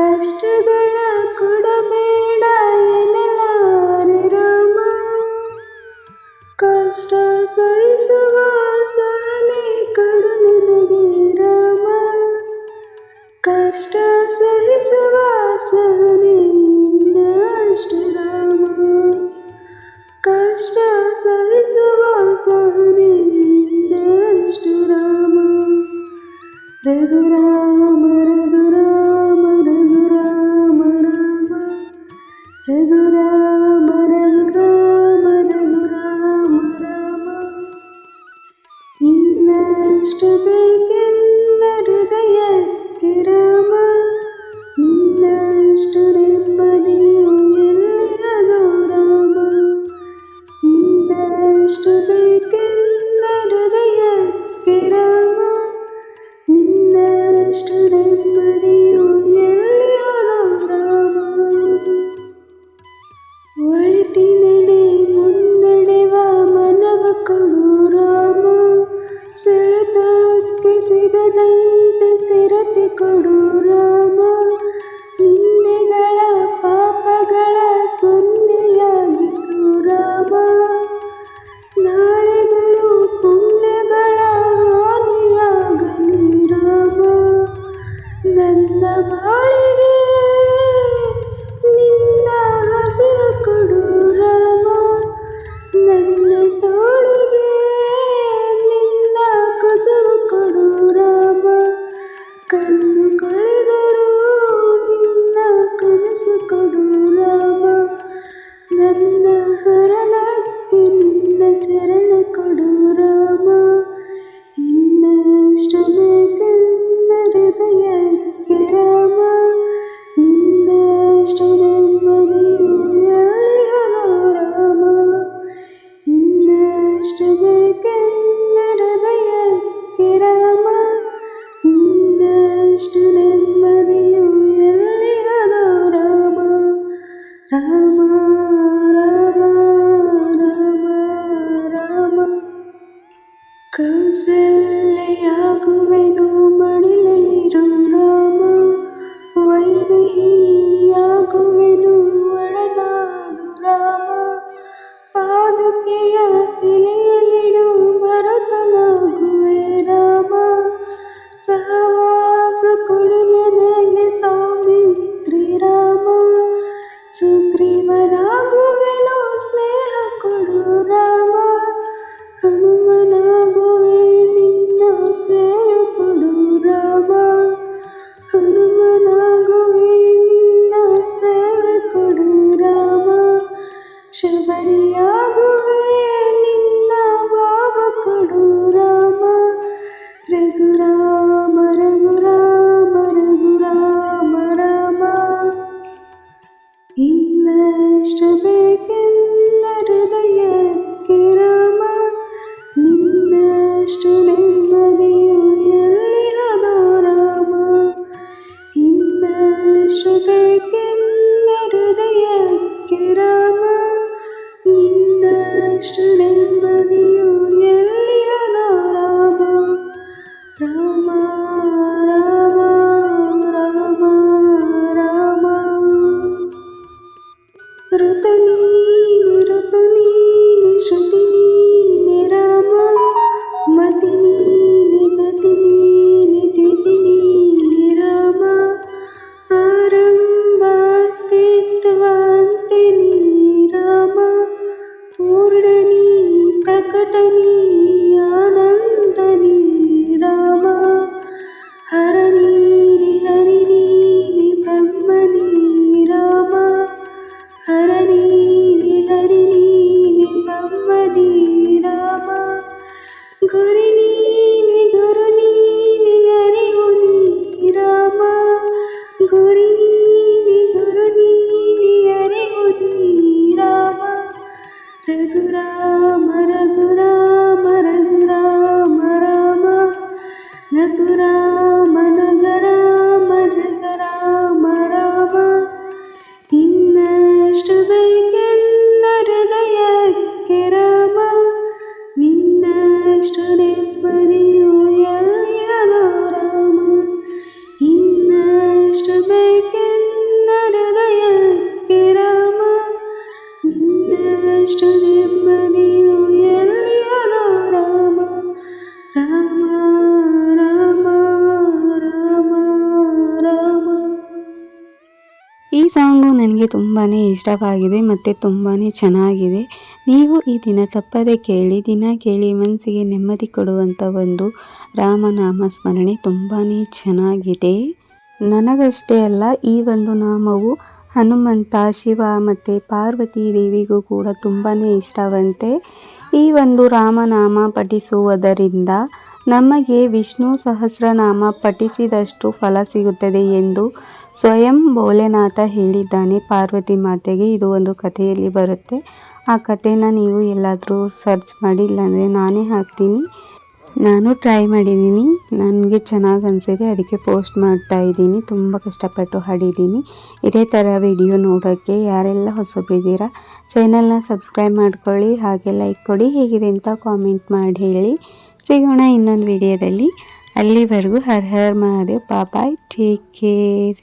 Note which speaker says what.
Speaker 1: ಕಷ್ಟಗಳ ಕೊಡಬೇಡ ಎನ್ನಲಾರೆ ರಾಮ. ಕಷ್ಟ ಸಹಿಸುವ ಸಹನೆ ಕಡು ನನಗೆ ರಾಮ. ಕಷ್ಟ ಸಹಿಸುವ ಸಹನೆ ಇನ್ನಷ್ಟು ರಾಮ. ಕಷ್ಟ ಸಹಿಸುವ ಸಹನೆ ಇನ್ನಷ್ಟು ರಾಮ. ರಘುರಾಮ ರಘುರಾಮ ರಘುರಾಮ ರಾಮ. ರಘುರಾಮ ರಘುರಾಮ ರಘುರಾಮ ರಾಮ. ಇನ್ನಷ್ಟು ಬೇಕೆನ್ನ ಹೃದಯಕ್ಕೆ ರಾಮ. ನಿನ್ನಷ್ಟು ನೆಮ್ಮದಿಯು ಎಲ್ಲದೋ ರಾಮ. ಇನ್ನಷ್ಟು ಬೇಕೆನ್ನ ಹೃದಯಕ್ಕೆ ರಾಮ. ನಿನ್ನಷ್ಟು
Speaker 2: ಈ ಸಾಂಗು ನನಗೆ ತುಂಬಾ ಇಷ್ಟವಾಗಿದೆ ಮತ್ತು ತುಂಬಾ ಚೆನ್ನಾಗಿದೆ. ನೀವು ಈ ದಿನ ತಪ್ಪದೆ ಕೇಳಿ, ದಿನ ಕೇಳಿ ಮನಸ್ಸಿಗೆ ನೆಮ್ಮದಿ ಕೊಡುವಂಥ ಒಂದು ರಾಮನಾಮ ಸ್ಮರಣೆ ತುಂಬಾ ಚೆನ್ನಾಗಿದೆ. ನನಗಷ್ಟೇ ಅಲ್ಲ, ಈ ಒಂದು ನಾಮವು ಹನುಮಂತ, ಶಿವ ಮತ್ತು ಪಾರ್ವತಿ ದೇವಿಗೂ ಕೂಡ ತುಂಬಾ ಇಷ್ಟವಂತೆ. ಈ ಒಂದು ರಾಮನಾಮ ಪಠಿಸುವುದರಿಂದ ನಮಗೆ ವಿಷ್ಣು ಸಹಸ್ರನಾಮ ಪಠಿಸಿದಷ್ಟು ಫಲ ಸಿಗುತ್ತದೆ ಎಂದು ಸ್ವಯಂ ಭೋಲೆನಾಥ ಹೇಳಿದ್ದಾನೆ ಪಾರ್ವತಿ ಮಾತೆಗೆ. ಇದು ಒಂದು ಕಥೆಯಲ್ಲಿ ಬರುತ್ತೆ. ಆ ಕಥೆನ ನೀವು ಎಲ್ಲಾದರೂ ಸರ್ಚ್ ಮಾಡಿ, ಇಲ್ಲಾಂದರೆ ನಾನೇ ಹಾಕ್ತೀನಿ. ನಾನು ಟ್ರೈ ಮಾಡಿದ್ದೀನಿ, ನನಗೆ ಚೆನ್ನಾಗಿ ಅನಿಸಿದೆ, ಅದಕ್ಕೆ ಪೋಸ್ಟ್ ಮಾಡ್ತಾ ಇದ್ದೀನಿ. ತುಂಬ ಕಷ್ಟಪಟ್ಟು ಹಾಡಿದ್ದೀನಿ. ಇದೇ ಥರ ವಿಡಿಯೋ ನೋಡೋಕ್ಕೆ ಯಾರೆಲ್ಲ ಹೊಸಬ್ರಿದ್ದೀರಾ ಚಾನಲ್ನ ಸಬ್ಸ್ಕ್ರೈಬ್ ಮಾಡ್ಕೊಳ್ಳಿ, ಹಾಗೆ ಲೈಕ್ ಕೊಡಿ, ಹೇಗಿದೆ ಅಂತ ಕಾಮೆಂಟ್ ಮಾಡಿ ಹೇಳಿ. ಸಿಗೋಣ ಇನ್ನೊಂದು ವಿಡಿಯೋದಲ್ಲಿ. ಅಲ್ಲಿವರೆಗೂ ಹರ್ ಹರ್ ಮಹಾದೇವ್, ಬಾಯ್, ಟೇಕ್ ಕೇರ್.